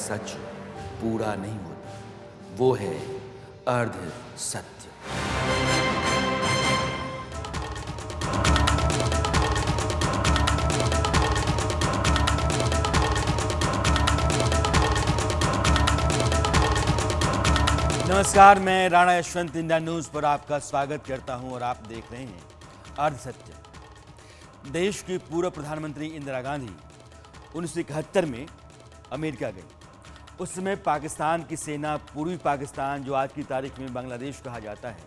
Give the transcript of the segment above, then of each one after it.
सच पूरा नहीं होता, वो है अर्ध सत्य। नमस्कार, मैं राणा यशवंत इंडिया न्यूज़ पर आपका स्वागत करता हूं और आप देख रहे हैं अर्ध सत्य। देश की पूर्व प्रधानमंत्री इंदिरा गांधी 1971 में अमेरिका गई। उस समय पाकिस्तान की सेना पूर्वी पाकिस्तान, जो आज की तारीख में बांग्लादेश कहा जाता है,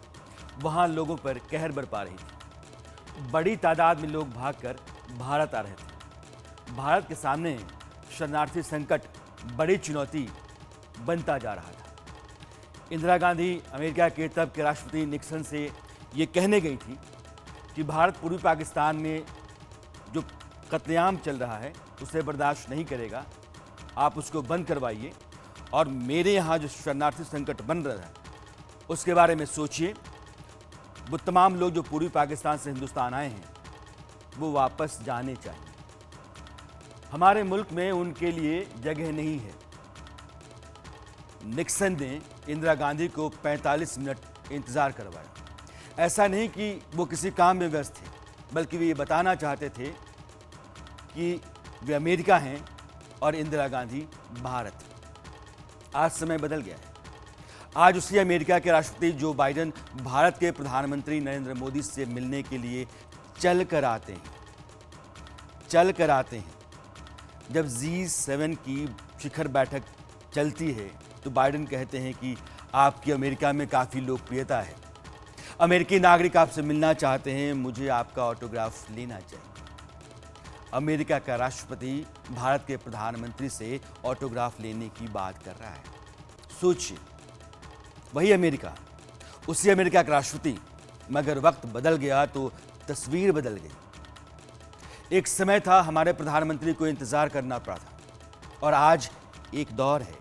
वहां लोगों पर कहर बरपा रही थी। बड़ी तादाद में लोग भागकर भारत आ रहे थे। भारत के सामने शरणार्थी संकट बड़ी चुनौती बनता जा रहा था। इंदिरा गांधी अमेरिका के तब के राष्ट्रपति निक्सन से ये कहने गई थी कि भारत पूर्वी पाकिस्तान में जो कत्लेआम चल रहा है उसे बर्दाश्त नहीं करेगा, आप उसको बंद करवाइए और मेरे यहाँ जो शरणार्थी संकट बन रहा है उसके बारे में सोचिए। वो तमाम लोग जो पूर्वी पाकिस्तान से हिंदुस्तान आए हैं वो वापस जाने चाहिए। हमारे मुल्क में उनके लिए जगह नहीं है। निक्सन ने इंदिरा गांधी को 45 मिनट इंतज़ार करवाया। ऐसा नहीं कि वो किसी काम में व्यस्त थे, बल्कि वे ये बताना चाहते थे कि वे अमेरिका हैं और इंदिरा गांधी भारत। आज समय बदल गया है। आज उसी अमेरिका के राष्ट्रपति जो बाइडेन भारत के प्रधानमंत्री नरेंद्र मोदी से मिलने के लिए चल कर आते हैं। जब G7 की शिखर बैठक चलती है तो बाइडेन कहते हैं कि आपकी अमेरिका में काफ़ी लोकप्रियता है, अमेरिकी नागरिक आपसे मिलना चाहते हैं, मुझे आपका ऑटोग्राफ लेना चाहिए। अमेरिका का राष्ट्रपति भारत के प्रधानमंत्री से ऑटोग्राफ लेने की बात कर रहा है। सोचिए, वही अमेरिका, उसी अमेरिका का राष्ट्रपति, मगर वक्त बदल गया तो तस्वीर बदल गई। एक समय था हमारे प्रधानमंत्री को इंतज़ार करना पड़ा था और आज एक दौर है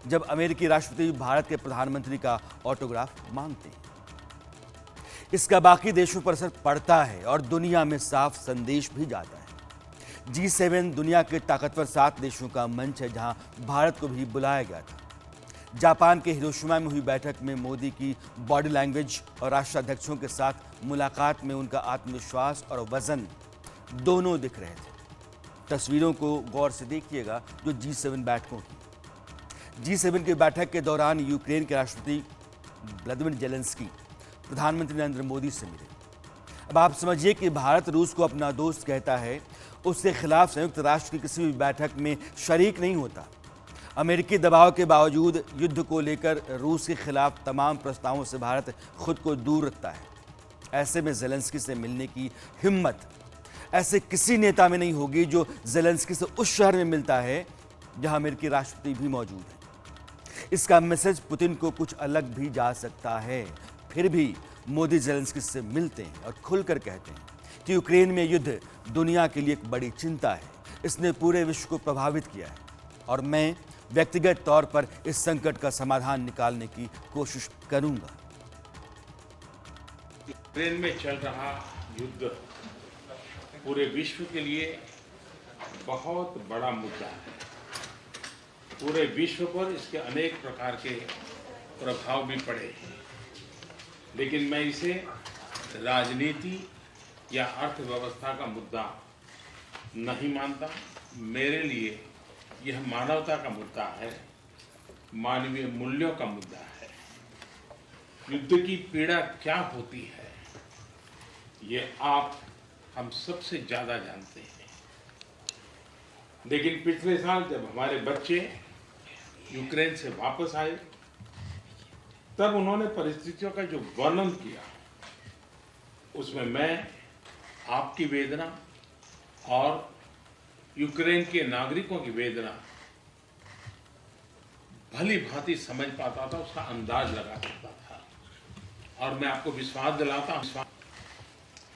जब अमेरिकी राष्ट्रपति भारत के प्रधानमंत्री का ऑटोग्राफ मांगते हैं। इसका बाकी देशों पर असर पड़ता है और दुनिया में साफ संदेश भी जाता है। G7 दुनिया के ताकतवर 7 देशों का मंच है जहां भारत को भी बुलाया गया था। जापान के हिरोशिमा में हुई बैठक में मोदी की बॉडी लैंग्वेज और राष्ट्राध्यक्षों के साथ मुलाकात में उनका आत्मविश्वास और वजन दोनों दिख रहे थे। तस्वीरों को गौर से देखिएगा जो G7 बैठकों की। G7 की बैठक के दौरान यूक्रेन के राष्ट्रपति व्लादिमीर जेलेंस्की प्रधानमंत्री नरेंद्र मोदी से मिले। अब आप समझिए कि भारत रूस को अपना दोस्त कहता है, उसके खिलाफ संयुक्त राष्ट्र की किसी भी बैठक में शरीक नहीं होता। अमेरिकी दबाव के बावजूद युद्ध को लेकर रूस के खिलाफ तमाम प्रस्तावों से भारत खुद को दूर रखता है। ऐसे में जेलेंस्की से मिलने की हिम्मत ऐसे किसी नेता में नहीं होगी जो जेलेंस्की से उस शहर में मिलता है जहां अमेरिकी राष्ट्रपति भी मौजूद है। इसका मैसेज पुतिन को कुछ अलग भी जा सकता है। फिर भी मोदी जेलेंस्की से मिलते हैं और खुलकर कहते हैं कि यूक्रेन में युद्ध दुनिया के लिए एक बड़ी चिंता है, इसने पूरे विश्व को प्रभावित किया है और मैं व्यक्तिगत तौर पर इस संकट का समाधान निकालने की कोशिश करूंगा। यूक्रेन में चल रहा युद्ध पूरे विश्व के लिए बहुत बड़ा मुद्दा है। पूरे विश्व पर इसके अनेक प्रकार के प्रभाव भी पड़े हैं, लेकिन मैं इसे राजनीति या अर्थव्यवस्था का मुद्दा नहीं मानता। मेरे लिए यह मानवता का मुद्दा है, मानवीय मूल्यों का मुद्दा है। युद्ध की पीड़ा क्या होती है ये आप हम सबसे ज़्यादा जानते हैं। लेकिन पिछले साल जब हमारे बच्चे यूक्रेन से वापस आए तब उन्होंने परिस्थितियों का जो वर्णन किया उसमें मैं आपकी वेदना और यूक्रेन के नागरिकों की वेदना भली भांति समझ पाता था, उसका अंदाज लगा सकता था। और मैं आपको विश्वास दिलाता हूं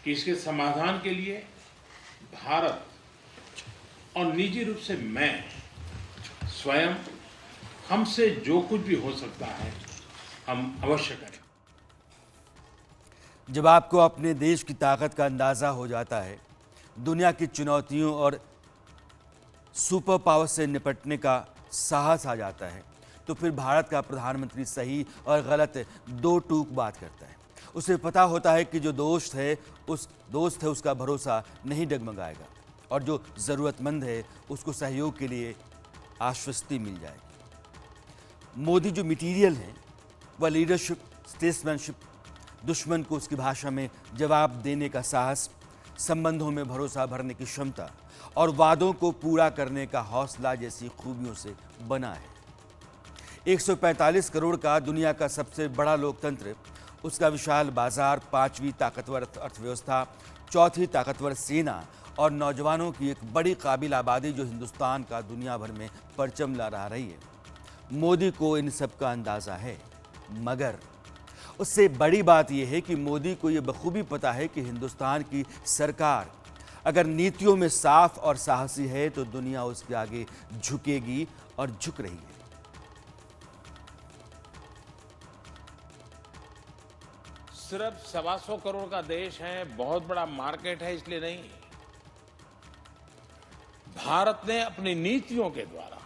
कि इसके समाधान के लिए भारत और निजी रूप से मैं स्वयं, हमसे जो कुछ भी हो सकता है हम अवश्य करें। जब आपको अपने देश की ताकत का अंदाज़ा हो जाता है, दुनिया की चुनौतियों और सुपर पावर से निपटने का साहस आ जाता है तो फिर भारत का प्रधानमंत्री सही और गलत दो टूक बात करता है। उसे पता होता है कि जो दोस्त है उसका भरोसा नहीं डगमगाएगा और जो ज़रूरतमंद है उसको सहयोग के लिए आश्वस्ति मिल जाएगी। मोदी जो मटीरियल है वह लीडरशिप, स्टेट्समैनशिप, दुश्मन को उसकी भाषा में जवाब देने का साहस, संबंधों में भरोसा भरने की क्षमता और वादों को पूरा करने का हौसला जैसी खूबियों से बना है। 145 करोड़ का दुनिया का सबसे बड़ा लोकतंत्र, उसका विशाल बाजार, 5वीं ताकतवर अर्थव्यवस्था, 4थी ताकतवर सेना और नौजवानों की एक बड़ी काबिल आबादी जो हिंदुस्तान का दुनिया भर में परचम लहरा रही है। मोदी को इन सब का अंदाज़ा है, मगर उससे बड़ी बात यह है कि मोदी को यह बखूबी पता है कि हिंदुस्तान की सरकार अगर नीतियों में साफ और साहसी है तो दुनिया उसके आगे झुकेगी और झुक रही है। सिर्फ 125 करोड़ का देश है, बहुत बड़ा मार्केट है, इसलिए नहीं। भारत ने अपनी नीतियों के द्वारा,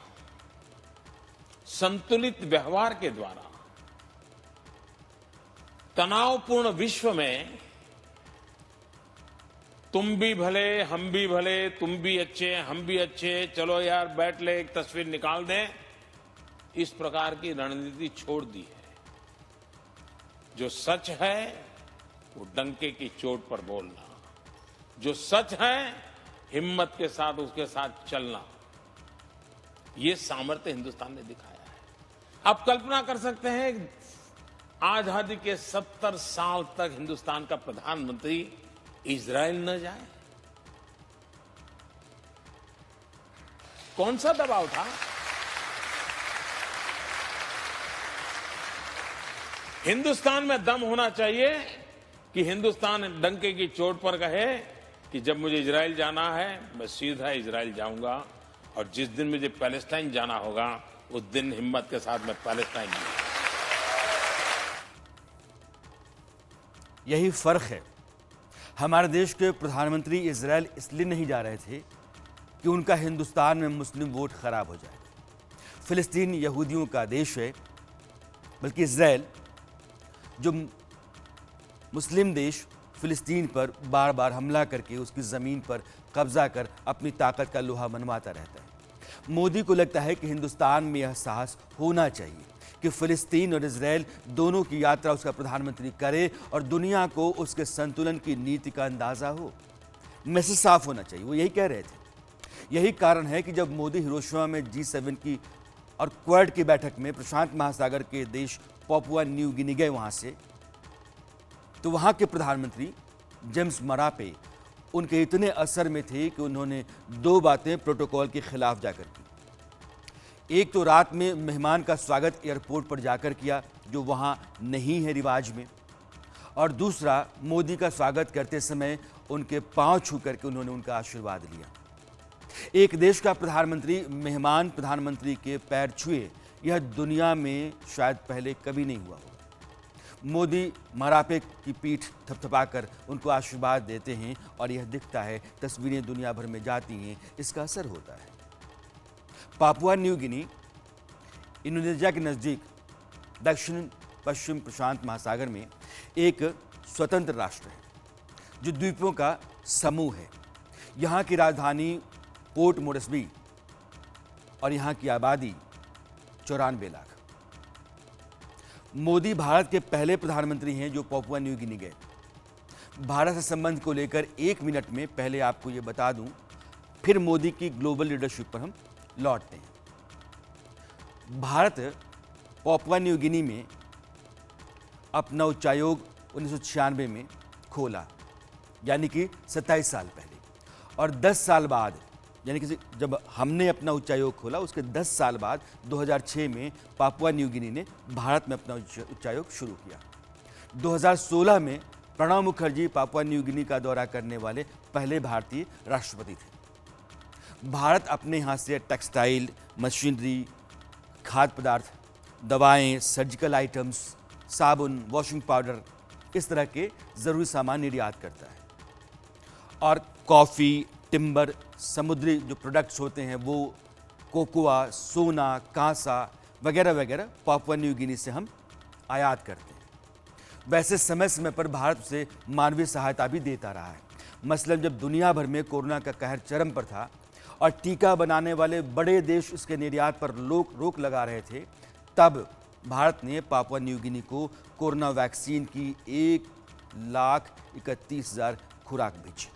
संतुलित व्यवहार के द्वारा तनावपूर्ण विश्व में तुम भी भले, हम भी भले, तुम भी अच्छे, हम भी अच्छे, चलो यार बैठ ले, एक तस्वीर निकाल दें, इस प्रकार की रणनीति छोड़ दी है। जो सच है वो डंके की चोट पर बोलना, जो सच है हिम्मत के साथ उसके साथ चलना, ये सामर्थ्य हिंदुस्तान ने दिखाया है। आप कल्पना कर सकते हैं आजादी के 70 साल तक हिंदुस्तान का प्रधानमंत्री इजराइल न जाए, कौन सा दबाव था? हिंदुस्तान में दम होना चाहिए कि हिंदुस्तान डंके की चोट पर कहे कि जब मुझे इजराइल जाना है मैं सीधा इजराइल जाऊंगा और जिस दिन मुझे पैलेस्टाइन जाना होगा उस दिन हिम्मत के साथ मैं पैलेस्टाइन जाऊंगा। यही फर्क है। हमारे देश के प्रधानमंत्री इजराइल इसलिए नहीं जा रहे थे कि उनका हिंदुस्तान में मुस्लिम वोट खराब हो जाए। फिलिस्तीन यहूदियों का देश है, बल्कि इजराइल जो मुस्लिम देश फिलिस्तीन पर बार बार हमला करके उसकी ज़मीन पर कब्जा कर अपनी ताकत का लोहा मनवाता रहता है। मोदी को लगता है कि हिंदुस्तान में यह साहस होना चाहिए कि फिलिस्तीन और इजराइल दोनों की यात्रा उसका प्रधानमंत्री करे और दुनिया को उसके संतुलन की नीति का अंदाज़ा हो। मैसेज साफ होना चाहिए, वो यही कह रहे थे। यही कारण है कि जब मोदी हिरोशिमा में G7 की और क्वाड की बैठक में प्रशांत महासागर के देश पापुआ न्यू गिनी गए वहाँ से, तो वहाँ के प्रधानमंत्री जेम्स मरापे उनके इतने असर में थे कि उन्होंने दो बातें प्रोटोकॉल के खिलाफ जाकर की। एक तो रात में मेहमान का स्वागत एयरपोर्ट पर जाकर किया, जो वहाँ नहीं है रिवाज में, और दूसरा मोदी का स्वागत करते समय उनके पांव छू करके उन्होंने उनका आशीर्वाद लिया। एक देश का प्रधानमंत्री मेहमान प्रधानमंत्री के पैर छुए, यह दुनिया में शायद पहले कभी नहीं हुआ होगा। मोदी मरापे की पीठ थपथपाकर उनको आशीर्वाद देते हैं और यह दिखता है, तस्वीरें दुनिया भर में जाती हैं, इसका असर होता है। पापुआ न्यू गिनी इंडोनेशिया के नज़दीक दक्षिण पश्चिम प्रशांत महासागर में एक स्वतंत्र राष्ट्र है जो द्वीपों का समूह है। यहाँ की राजधानी पोर्ट मोरेस्बी और यहाँ की आबादी 94 लाख। मोदी भारत के पहले प्रधानमंत्री हैं जो पापुआ न्यू गिनी गए। भारत से संबंध को लेकर 1 मिनट में पहले आपको ये बता दूं, फिर मोदी की ग्लोबल लीडरशिप पर हम लौटते हैं। भारत पापुआ न्यू गिनी में अपना उच्चायोग 1996 में खोला, यानी कि 27 साल पहले, और 10 साल बाद, यानी कि जब हमने अपना उच्चायोग खोला उसके 10 साल बाद 2006 में पापुआ न्यू गिनी ने भारत में अपना उच्चायोग शुरू किया। 2016 में प्रणब मुखर्जी पापुआ न्यू गिनी का दौरा करने वाले पहले भारतीय राष्ट्रपति थे। भारत अपने यहाँ से टेक्सटाइल, मशीनरी, खाद्य पदार्थ, दवाएं, सर्जिकल आइटम्स, साबुन, वॉशिंग पाउडर, इस तरह के ज़रूरी सामान निर्यात करता है। और कॉफ़ी, टिम्बर, समुद्री जो प्रोडक्ट्स होते हैं वो कोकोआ, सोना, कांसा वगैरह वगैरह पापुआ न्यू गिनी से हम आयात करते हैं। वैसे समय समय पर भारत उसे मानवीय सहायता भी देता रहा है। मसलन जब दुनिया भर में कोरोना का कहर चरम पर था और टीका बनाने वाले बड़े देश इसके निर्यात पर रोक लगा रहे थे, तब भारत ने पापुआ न्यू गिनी को कोरोना वैक्सीन की 1,31,000 खुराक भेजी।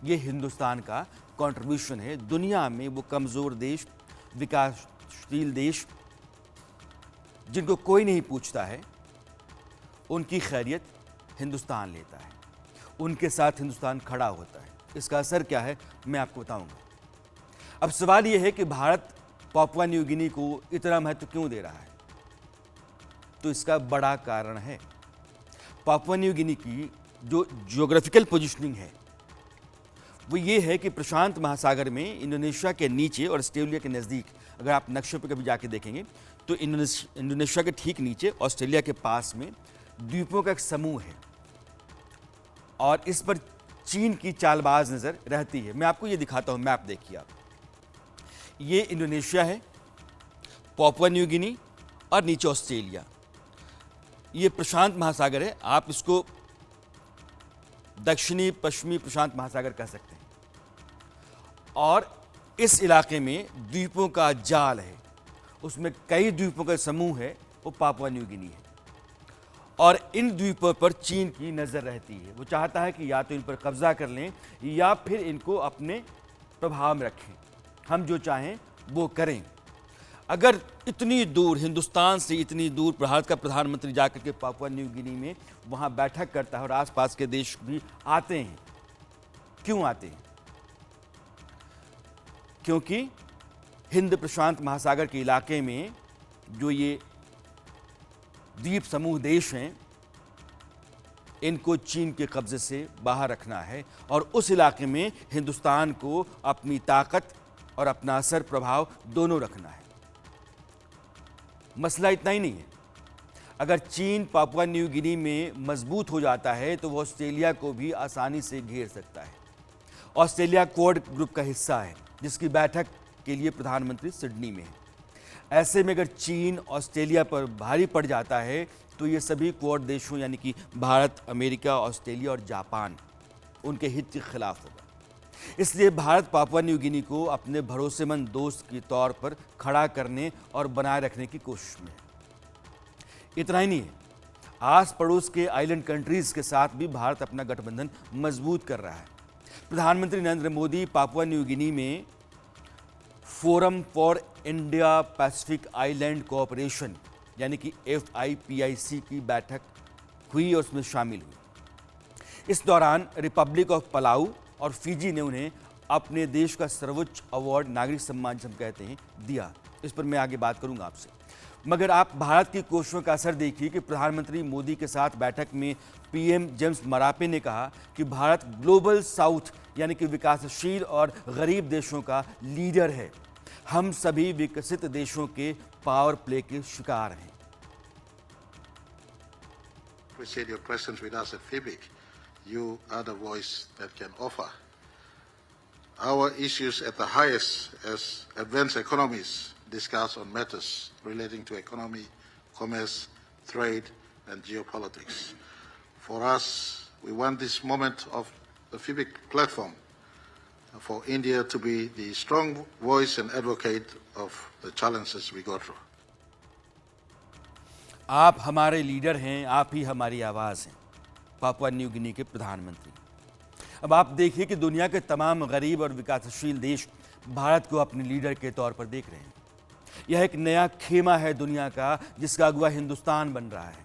ये हिंदुस्तान का कंट्रीब्यूशन है। दुनिया में वो कमज़ोर देश, विकासशील देश जिनको कोई नहीं पूछता है, उनकी खैरियत हिंदुस्तान लेता है, उनके साथ हिंदुस्तान खड़ा होता है। इसका असर क्या है मैं आपको बताऊंगा। अब सवाल यह है कि भारत पापुआ न्यू गिनी को इतना महत्व क्यों दे रहा है? तो इसका बड़ा कारण है। पापुआ न्यू गिनी की जो जियोग्राफिकल पोजीशनिंग है वो ये है कि प्रशांत महासागर में इंडोनेशिया के नीचे और ऑस्ट्रेलिया के नज़दीक, अगर आप नक्शे पर कभी जाके देखेंगे तो इंडोनेशिया के ठीक नीचे ऑस्ट्रेलिया के पास में द्वीपों का एक समूह है और इस पर चीन की चालबाज नज़र रहती है। मैं आपको ये दिखाता हूँ, मैप देखिए आप। ये इंडोनेशिया है, पापुआ न्यू गिनी और नीचे ऑस्ट्रेलिया। ये प्रशांत महासागर है, आप इसको दक्षिणी पश्चिमी प्रशांत महासागर कह सकते हैं। और इस इलाके में द्वीपों का जाल है, उसमें कई द्वीपों का समूह है, वो पापुआ न्यू गिनी है। और इन द्वीपों पर चीन की नज़र रहती है। वो चाहता है कि या तो इन पर कब्जा कर लें या फिर इनको अपने प्रभाव में रखें, हम जो चाहें वो करें। अगर इतनी दूर, हिंदुस्तान से इतनी दूर भारत का प्रधानमंत्री जाकर के पापुआ न्यू गिनी में वहाँ बैठक करता है और आसपास के देश भी आते हैं, क्यों आते हैं? क्योंकि हिंद प्रशांत महासागर के इलाके में जो ये द्वीप समूह देश हैं, इनको चीन के कब्जे से बाहर रखना है और उस इलाके में हिंदुस्तान को अपनी ताकत और अपना असर प्रभाव दोनों रखना है। मसला इतना ही नहीं है। अगर चीन पापुआ न्यू गिनी में मजबूत हो जाता है तो वो ऑस्ट्रेलिया को भी आसानी से घेर सकता है। ऑस्ट्रेलिया क्वाड ग्रुप का हिस्सा है जिसकी बैठक के लिए प्रधानमंत्री सिडनी में है। ऐसे में अगर चीन ऑस्ट्रेलिया पर भारी पड़ जाता है तो ये सभी क्वाड देशों यानी कि भारत, अमेरिका, ऑस्ट्रेलिया और जापान उनके हित के खिलाफ होगा। इसलिए भारत पापुआ न्यू गिनी को अपने भरोसेमंद दोस्त के तौर पर खड़ा करने और बनाए रखने की कोशिश में है। इतना ही नहीं है, आस पड़ोस के आइलैंड कंट्रीज के साथ भी भारत अपना गठबंधन मजबूत कर रहा है। प्रधानमंत्री Narendra Modi Papua New Guinea में forum for India Pacific island cooperation यानी कि FIPIC की बैठक हुई और उसमें शामिल हुई। इस दौरान रिपब्लिक ऑफ पलाऊ और फिजी ने उन्हें अपने देश का सर्वोच्च अवार्ड, नागरिक सम्मान जिसे हम कहते हैं, दिया। इस पर मैं आगे बात करूंगा आपसे। मगर आप भारत की कोशिशों का असर देखिए कि प्रधानमंत्री मोदी के साथ बैठक में PM जेम्स मरापे ने कहा कि भारत ग्लोबल साउथ यानी कि विकासशील और गरीब देशों का लीडर है। हम सभी विकसित देशों के पावर प्ले के शिकार हैं। Appreciate your presence with us at FIBIC. You are the voice that can offer our issues at the highest as advanced economies discuss on matters relating to economy, commerce, trade, and geopolitics. For us, we want this moment of the FIBIC platform for India to be the strong voice and advocate of the challenges we go through. आप हमारे leader हैं, आप ही हमारी आवाज़ हैं, Papua New Guinea के प्रधानमंत्री। अब आप देखिए कि दुनिया के तमाम गरीब और विकासशील देश भारत को अपने लीडर के तौर पर देख रहे हैं। यह एक नया खेमा है दुनिया का जिसका अगुवा हिंदुस्तान बन रहा है।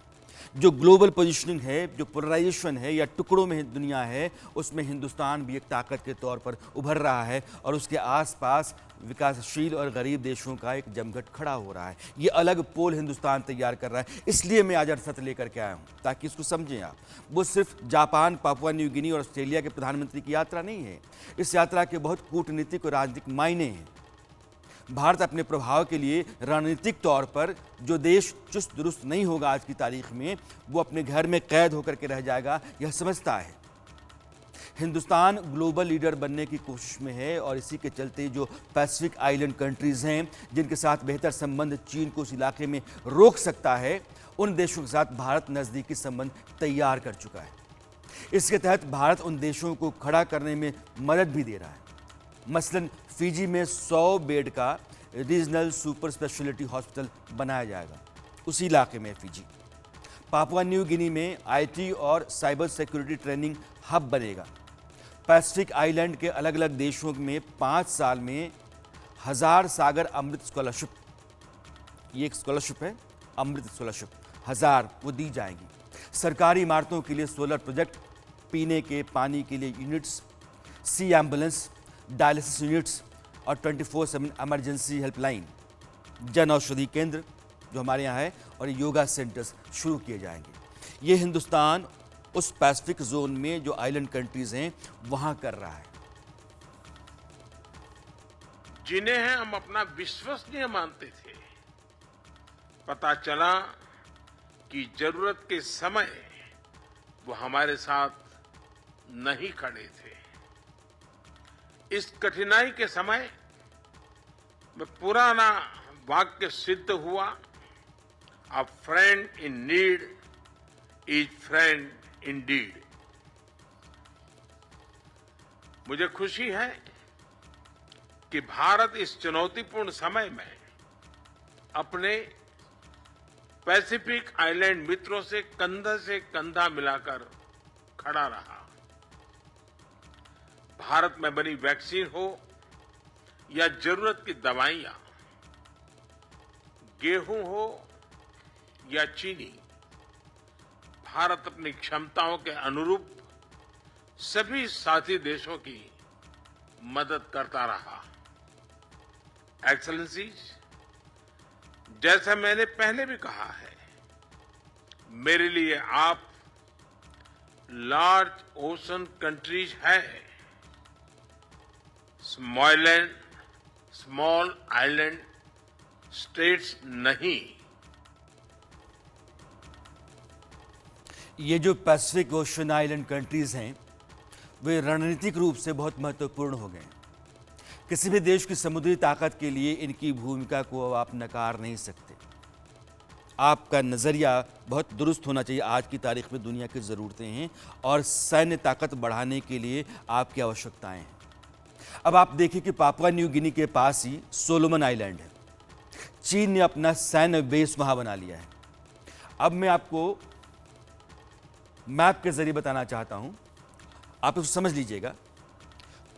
जो ग्लोबल पोजीशनिंग है, जो पोलराइजेशन है या टुकड़ों में दुनिया है, उसमें हिंदुस्तान भी एक ताकत के तौर पर उभर रहा है और उसके आसपास विकासशील और गरीब देशों का एक जमघट खड़ा हो रहा है। ये अलग पोल हिंदुस्तान तैयार कर रहा है। इसलिए मैं आज अरसत लेकर के आया हूँ ताकि इसको समझें आप। वो सिर्फ जापान, पापुआ न्यू गिनी और ऑस्ट्रेलिया के प्रधानमंत्री की यात्रा नहीं है। इस यात्रा के बहुत कूटनीतिक और राजनीतिक मायने हैं। भारत अपने प्रभाव के लिए रणनीतिक तौर पर जो देश चुस्त दुरुस्त नहीं होगा आज की तारीख में, वो अपने घर में कैद होकर के रह जाएगा, यह समझता है। हिंदुस्तान ग्लोबल लीडर बनने की कोशिश में है और इसी के चलते जो पैसिफिक आइलैंड कंट्रीज़ हैं जिनके साथ बेहतर संबंध चीन को उस इलाके में रोक सकता है, उन देशों के साथ भारत नज़दीकी संबंध तैयार कर चुका है। इसके तहत भारत उन देशों को खड़ा करने में मदद भी दे रहा है। मसलन फिजी में 100 बेड का रीजनल सुपर स्पेशलिटी हॉस्पिटल बनाया जाएगा, उसी इलाके में फिजी। पापुआ न्यू गिनी में आईटी और साइबर सिक्योरिटी ट्रेनिंग हब बनेगा। पैसिफिक आइलैंड के अलग अलग देशों में 5 साल में 1000 सागर अमृत स्कॉलरशिप, ये एक स्कॉलरशिप है, अमृत स्कॉलरशिप 1000 वो दी जाएंगी। सरकारी इमारतों के लिए सोलर प्रोजेक्ट, पीने के पानी के लिए यूनिट्स, सी एम्बुलेंस, डायलिसिस यूनिट्स और 24/7 इमरजेंसी हेल्पलाइन, जन औषधि केंद्र जो हमारे यहाँ है और योगा सेंटर्स शुरू किए जाएंगे। ये हिंदुस्तान उस पैसिफिक जोन में जो आइलैंड कंट्रीज हैं वहां कर रहा है। जिन्हें हम अपना विश्वसनीय मानते थे, पता चला कि जरूरत के समय वो हमारे साथ नहीं खड़े थे। इस कठिनाई के समय में पुराना वाक्य सिद्ध हुआ, अ friend in need is friend Indeed. मुझे खुशी है कि भारत इस चुनौतीपूर्ण समय में अपने पैसिफिक आइलैंड मित्रों से कंधा मिलाकर खड़ा रहा। भारत में बनी वैक्सीन हो या जरूरत की दवाइयां, गेहूं हो या चीनी, भारत अपनी क्षमताओं के अनुरूप सभी साथी देशों की मदद करता रहा। एक्सेलेंसीज, जैसा मैंने पहले भी कहा है, मेरे लिए आप लार्ज ओशन कंट्रीज है, स्मॉल आइलैंड स्टेट्स नहीं। ये जो पैसिफिक ओशन आइलैंड कंट्रीज हैं वे रणनीतिक रूप से बहुत महत्वपूर्ण हो गए। किसी भी देश की समुद्री ताकत के लिए इनकी भूमिका को आप नकार नहीं सकते। आपका नज़रिया बहुत दुरुस्त होना चाहिए। आज की तारीख में दुनिया की ज़रूरतें हैं और सैन्य ताकत बढ़ाने के लिए आपकी आवश्यकताएं हैं। अब आप देखिए कि पापुआ न्यू गिनी के पास ही सोलोमन आइलैंड है। चीन ने अपना सैन्य बेस वहां बना लिया है। अब मैं आपको मैप के जरिए बताना चाहता हूं, आप इसको समझ लीजिएगा।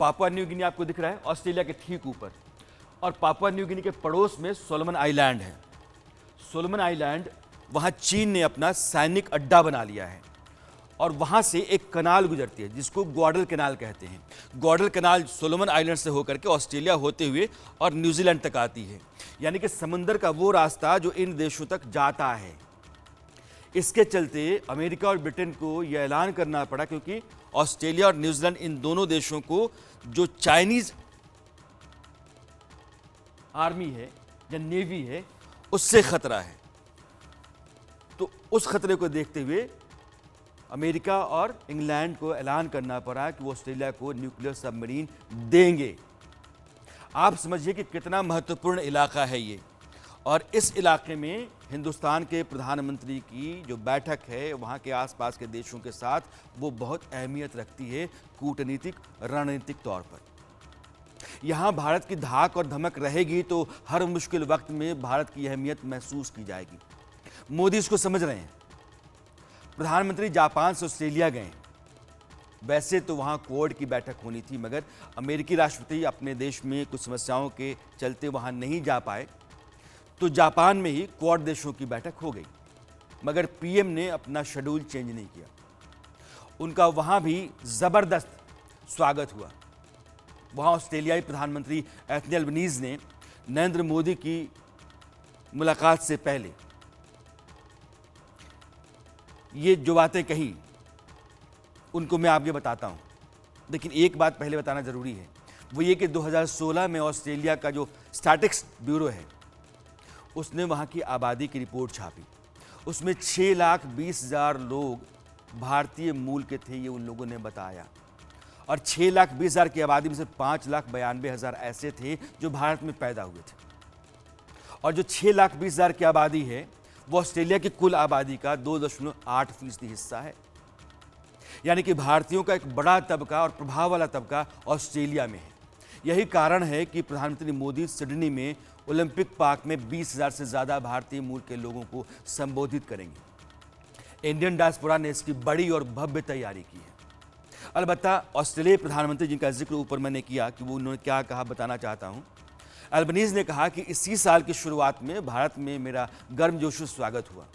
पापुआ न्यू गिनी आपको दिख रहा है ऑस्ट्रेलिया के ठीक ऊपर, और पापुआ न्यू गिनी के पड़ोस में सोलोमन आइलैंड है। सोलोमन आइलैंड, वहां चीन ने अपना सैनिक अड्डा बना लिया है और वहां से एक कनाल गुजरती है जिसको ग्वाडल कैनाल कहते हैं। ग्वाडल कैनाल सोलोमन आइलैंड से होकर के ऑस्ट्रेलिया होते हुए और न्यूजीलैंड तक आती है, यानी कि समुद्र का वो रास्ता जो इन देशों तक जाता है। इसके चलते अमेरिका और ब्रिटेन को यह ऐलान करना पड़ा, क्योंकि ऑस्ट्रेलिया और न्यूजीलैंड इन दोनों देशों को जो चाइनीज आर्मी है या नेवी है उससे खतरा है। तो उस खतरे को देखते हुए अमेरिका और इंग्लैंड को ऐलान करना पड़ा कि वो ऑस्ट्रेलिया को न्यूक्लियर सबमरीन देंगे। आप समझिए कि कितना महत्वपूर्ण इलाका है ये। और इस इलाके में हिंदुस्तान के प्रधानमंत्री की जो बैठक है वहाँ के आसपास के देशों के साथ, वो बहुत अहमियत रखती है कूटनीतिक रणनीतिक तौर पर। यहाँ भारत की धाक और धमक रहेगी तो हर मुश्किल वक्त में भारत की अहमियत महसूस की जाएगी। मोदी इसको समझ रहे हैं। प्रधानमंत्री जापान से ऑस्ट्रेलिया गए। वैसे तो वहाँ क्वाड की बैठक होनी थी, मगर अमेरिकी राष्ट्रपति अपने देश में कुछ समस्याओं के चलते वहाँ नहीं जा पाए, तो जापान में ही क्वाड देशों की बैठक हो गई। मगर पीएम ने अपना शेड्यूल चेंज नहीं किया। उनका वहाँ भी ज़बरदस्त स्वागत हुआ। वहाँ ऑस्ट्रेलियाई प्रधानमंत्री एंथनी अल्बनीज़ ने नरेंद्र मोदी की मुलाकात से पहले ये जो बातें कही उनको मैं आपको बताता हूँ। लेकिन एक बात पहले बताना ज़रूरी है, वो ये कि 2016 में ऑस्ट्रेलिया का जो स्टैटिस्टिक्स ब्यूरो है उसने वहाँ की आबादी की रिपोर्ट छापी। उसमें 6,20,000 लोग भारतीय मूल के थे, ये उन लोगों ने बताया। और 6,20,000 की आबादी में से 5,92,000 ऐसे थे जो भारत में पैदा हुए थे। और जो 6,20,000 की आबादी है वो ऑस्ट्रेलिया की कुल आबादी का 2.8% हिस्सा है। यानी कि भारतीयों का एक बड़ा तबका और प्रभाव वाला तबका ऑस्ट्रेलिया में है। यही कारण है कि प्रधानमंत्री मोदी सिडनी में ओलंपिक पार्क में 20,000 से ज़्यादा भारतीय मूल के लोगों को संबोधित करेंगे। इंडियन डायस्पोरा ने इसकी बड़ी और भव्य तैयारी की है। अलबत्ता ऑस्ट्रेलियाई प्रधानमंत्री, जिनका जिक्र ऊपर मैंने किया कि वो उन्होंने क्या कहा, बताना चाहता हूँ। अल्बनीज़ ने कहा कि इसी साल की शुरुआत में भारत में मेरा गर्मजोशी स्वागत हुआ।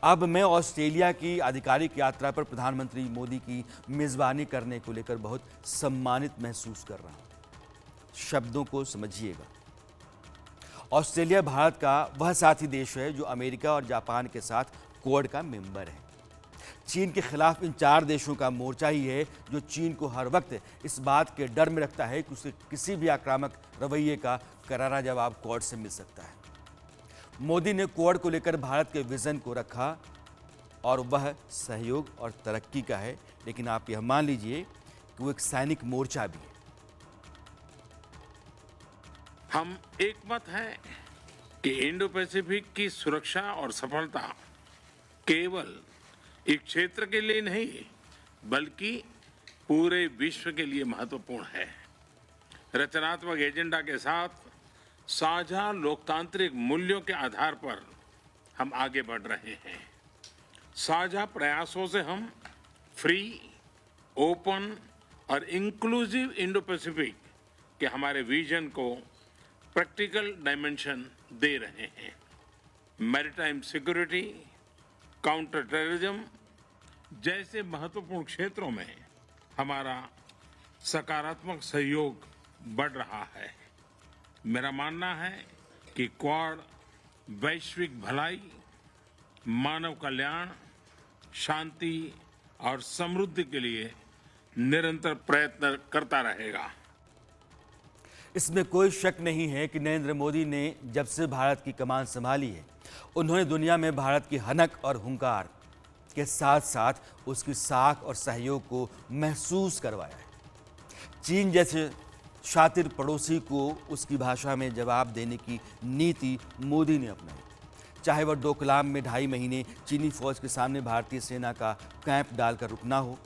अब मैं ऑस्ट्रेलिया की आधिकारिक यात्रा पर प्रधानमंत्री मोदी की मेज़बानी करने को लेकर बहुत सम्मानित महसूस कर रहा हूँ। शब्दों को समझिएगा। ऑस्ट्रेलिया भारत का वह साथी देश है जो अमेरिका और जापान के साथ क्वाड का मेंबर है। चीन के खिलाफ इन 4 देशों का मोर्चा ही है जो चीन को हर वक्त इस बात के डर में रखता है कि उसे किसी भी आक्रामक रवैये का करारा जवाब क्वाड से मिल सकता है। मोदी ने क्वाड को लेकर भारत के विजन को रखा और वह सहयोग और तरक्की का है, लेकिन आप यह मान लीजिए कि वो एक सैनिक मोर्चा भी है। हम एक मत हैं कि इंडो पैसिफिक की सुरक्षा और सफलता केवल एक क्षेत्र के लिए नहीं बल्कि पूरे विश्व के लिए महत्वपूर्ण है। रचनात्मक एजेंडा के साथ साझा लोकतांत्रिक मूल्यों के आधार पर हम आगे बढ़ रहे हैं। साझा प्रयासों से हम फ्री, ओपन और इंक्लूसिव इंडो पैसिफिक के हमारे विजन को प्रैक्टिकल डायमेंशन दे रहे हैं। मैरीटाइम सिक्योरिटी, काउंटर टेररिज्म जैसे महत्वपूर्ण क्षेत्रों में हमारा सकारात्मक सहयोग बढ़ रहा है। मेरा मानना है कि क्वाड वैश्विक भलाई, मानव कल्याण, शांति और समृद्धि के लिए निरंतर प्रयत्न करता रहेगा। इसमें कोई शक नहीं है कि नरेंद्र मोदी ने जब से भारत की कमान संभाली है, उन्होंने दुनिया में भारत की हनक और हुंकार के साथ साथ उसकी साख और सहयोग को महसूस करवाया है। चीन जैसे शातिर पड़ोसी को उसकी भाषा में जवाब देने की नीति मोदी ने अपनाई। चाहे वह डोकलाम में 2.5 महीने चीनी फौज के सामने भारतीय सेना का कैंप डालकर रुकना हो,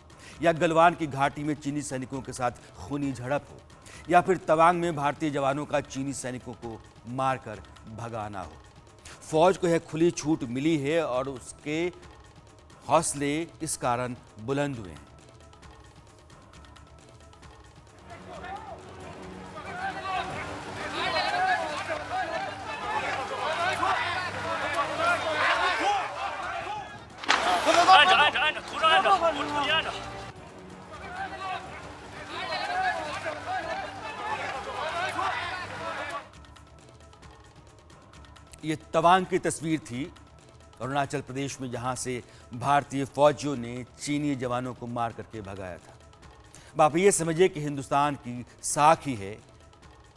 या गलवान की घाटी में चीनी सैनिकों के साथ खूनी झड़प हो, या फिर तवांग में भारतीय जवानों का चीनी सैनिकों को मारकर भगाना हो। फौज को यह खुली छूट मिली है और उसके हौसले इस कारण बुलंद हुए हैं। ये तवांग की तस्वीर थी अरुणाचल प्रदेश में, जहां से भारतीय फौजियों ने चीनी जवानों को मार करके भगाया था। अब आप ये समझिए कि हिंदुस्तान की साख ही है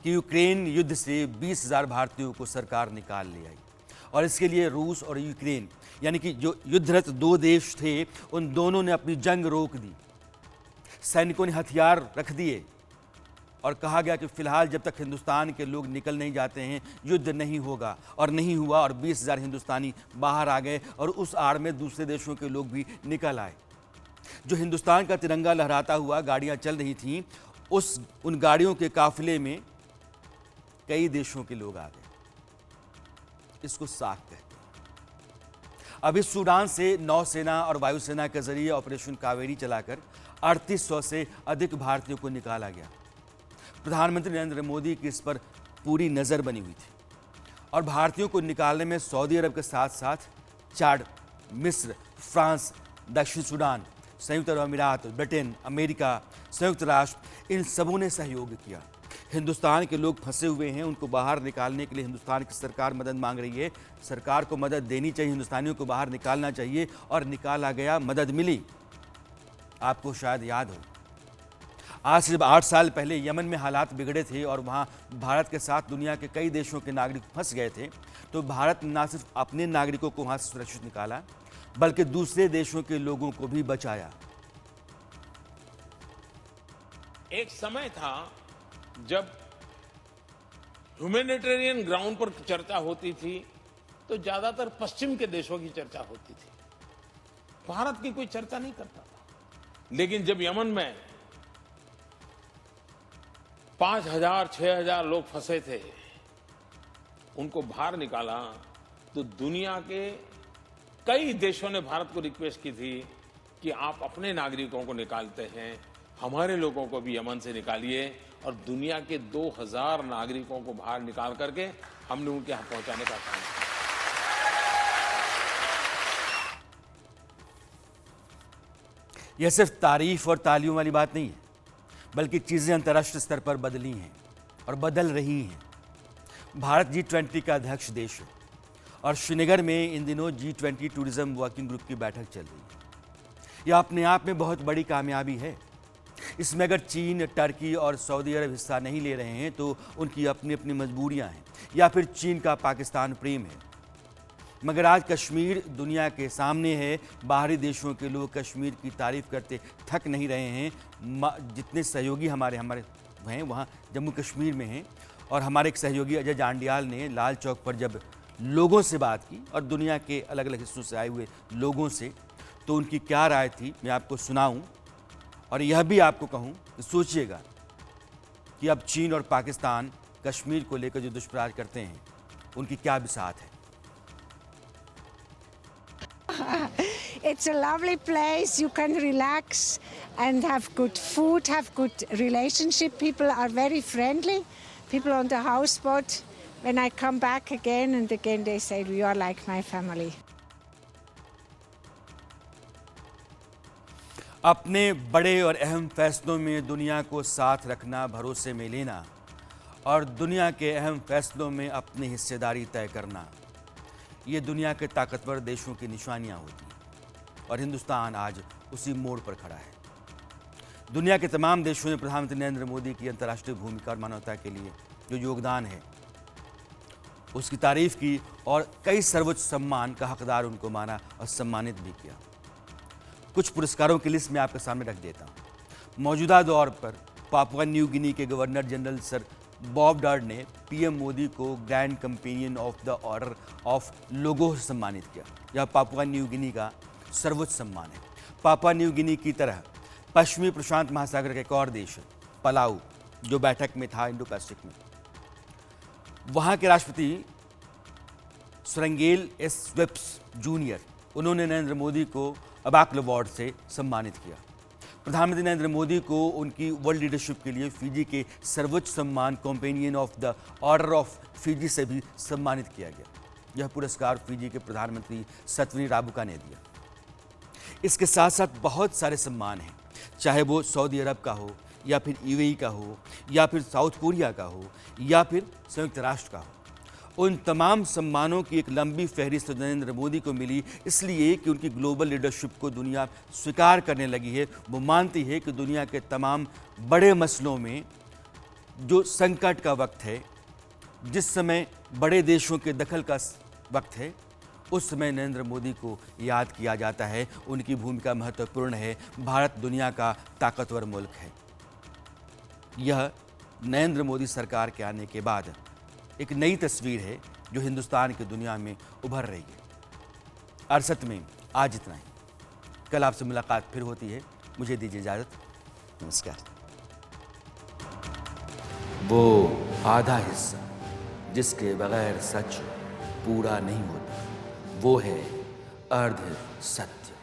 कि यूक्रेन युद्ध से 20,000 भारतीयों को सरकार निकाल ले आई, और इसके लिए रूस और यूक्रेन यानी कि जो युद्धरत 2 देश थे, उन दोनों ने अपनी जंग रोक दी। सैनिकों ने हथियार रख दिए और कहा गया कि फिलहाल जब तक हिंदुस्तान के लोग निकल नहीं जाते हैं युद्ध नहीं होगा, और नहीं हुआ, और 20,000 हिंदुस्तानी बाहर आ गए और उस आड़ में दूसरे देशों के लोग भी निकल आए। जो हिंदुस्तान का तिरंगा लहराता हुआ गाड़ियां चल रही थीं, उन गाड़ियों के काफिले में कई देशों के लोग आ गए। इसको साख कहते हैं। अभी सूडान से नौसेना और वायुसेना के जरिए ऑपरेशन कावेरी चलाकर 3800 से अधिक भारतीयों को निकाला गया। प्रधानमंत्री नरेंद्र मोदी की इस पर पूरी नज़र बनी हुई थी, और भारतीयों को निकालने में सऊदी अरब के साथ साथ चाड, मिस्र, फ्रांस, दक्षिण सूडान, संयुक्त अरब अमीरात, ब्रिटेन, अमेरिका, संयुक्त राष्ट्र, इन सबों ने सहयोग किया। हिंदुस्तान के लोग फंसे हुए हैं, उनको बाहर निकालने के लिए हिंदुस्तान की सरकार मदद मांग रही है। सरकार को मदद देनी चाहिए, हिंदुस्तानियों को बाहर निकालना चाहिए, और निकाला गया, मदद मिली। आपको शायद याद हो, आज से जब 8 साल पहले यमन में हालात बिगड़े थे और वहाँ भारत के साथ दुनिया के कई देशों के नागरिक फंस गए थे, तो भारत न सिर्फ अपने नागरिकों को वहाँ से सुरक्षित निकाला, बल्कि दूसरे देशों के लोगों को भी बचाया। एक समय था जब ह्यूमैनिटेरियन ग्राउंड पर चर्चा होती थी तो ज्यादातर पश्चिम के देशों की चर्चा होती थी, भारत की कोई चर्चा नहीं करता था। लेकिन जब यमन में 5,000 6,000 लोग फंसे थे, उनको बाहर निकाला तो दुनिया के कई देशों ने भारत को रिक्वेस्ट की थी कि आप अपने नागरिकों को निकालते हैं, हमारे लोगों को भी यमन से निकालिए, और दुनिया के 2,000 नागरिकों को बाहर निकाल करके हमने उनके यहाँ पहुंचाने का काम किया। यह सिर्फ तारीफ और तालियों वाली बात नहीं है, बल्कि चीज़ें अंतर्राष्ट्रीय स्तर पर बदली हैं और बदल रही हैं। भारत G20 का अध्यक्ष देश है और श्रीनगर में इन दिनों G20 टूरिज्म वर्किंग ग्रुप की बैठक चल रही है। यह अपने आप में बहुत बड़ी कामयाबी है। इसमें अगर चीन, टर्की और सऊदी अरब हिस्सा नहीं ले रहे हैं तो उनकी अपनी अपनी मजबूरियां हैं, या फिर चीन का पाकिस्तान प्रेम है। मगर आज कश्मीर दुनिया के सामने है। बाहरी देशों के लोग कश्मीर की तारीफ करते थक नहीं रहे हैं। जितने सहयोगी हमारे हैं वहाँ जम्मू कश्मीर में हैं, और हमारे एक सहयोगी अजय जांडियाल ने लाल चौक पर जब लोगों से बात की और दुनिया के अलग अलग हिस्सों से आए हुए लोगों से, तो उनकी क्या राय थी मैं आपको सुनाऊं, और यह भी आपको कहूं कि सोचिएगा कि अब चीन और पाकिस्तान कश्मीर को लेकर जो दुष्प्रचार करते हैं उनकी क्या बिसात है। It's a lovely place. You can relax and have good food, have good relationship. People are very friendly. People on the houseboat, when I come back again and again, they say, you are like my family. अपने बड़े और अहम फैसलों में दुनिया को साथ रखना, भरोसे में लेना और दुनिया के अहम फैसलों में अपनी हिस्सेदारी तय करना, ये दुनिया के ताकतवर देशों की निशानियां होती हैं, और हिंदुस्तान आज उसी मोड़ पर खड़ा है। दुनिया के तमाम देशों ने प्रधानमंत्री नरेंद्र मोदी की अंतर्राष्ट्रीय भूमिका और मानवता के लिए जो योगदान है उसकी तारीफ की, और कई सर्वोच्च सम्मान का हकदार उनको माना और सम्मानित भी किया। कुछ पुरस्कारों की लिस्ट मैं आपके सामने रख देता हूँ। मौजूदा दौर पर पापुआ न्यू गिनी के गवर्नर जनरल सर बॉब डर्ड ने पीएम मोदी को grand companion of the order of Logohu से सम्मानित किया। यह पापुआ न्यू गिनी का सर्वोच्च सम्मान है। पापुआ न्यू गिनी की तरह पश्चिमी प्रशांत महासागर का एक और देश है पलाऊ, जो बैठक में था इंडो पैसिफिक में। वहाँ के राष्ट्रपति सुरंगेल एस स्वेप्स जूनियर, उन्होंने नरेंद्र मोदी को अबाकल अवार्ड से सम्मानित किया। प्रधानमंत्री नरेंद्र मोदी को उनकी वर्ल्ड लीडरशिप के लिए फिजी के सर्वोच्च सम्मान companion of the order of Fiji से भी सम्मानित किया गया। यह पुरस्कार फिजी के प्रधानमंत्री सत्वनी राबुका ने दिया। इसके साथ साथ बहुत सारे सम्मान हैं, चाहे वो सऊदी अरब का हो, या फिर यूएई का हो, या फिर साउथ कोरिया का हो, या फिर संयुक्त राष्ट्र का हो। उन तमाम सम्मानों की एक लंबी फहरिस्त नरेंद्र मोदी को मिली इसलिए कि उनकी ग्लोबल लीडरशिप को दुनिया स्वीकार करने लगी है। वो मानती है कि दुनिया के तमाम बड़े मसलों में जो संकट का वक्त है, जिस समय बड़े देशों के दखल का वक्त है, उस समय नरेंद्र मोदी को याद किया जाता है। उनकी भूमिका महत्वपूर्ण है। भारत दुनिया का ताकतवर मुल्क है। यह नरेंद्र मोदी सरकार के आने के बाद एक नई तस्वीर है जो हिंदुस्तान की दुनिया में उभर रही है। अरसत में आज इतना ही। कल आपसे मुलाकात फिर होती है। मुझे दीजिए इजाज़त। नमस्कार। वो आधा हिस्सा जिसके बगैर सच पूरा नहीं होता, वो है अर्ध सत्य।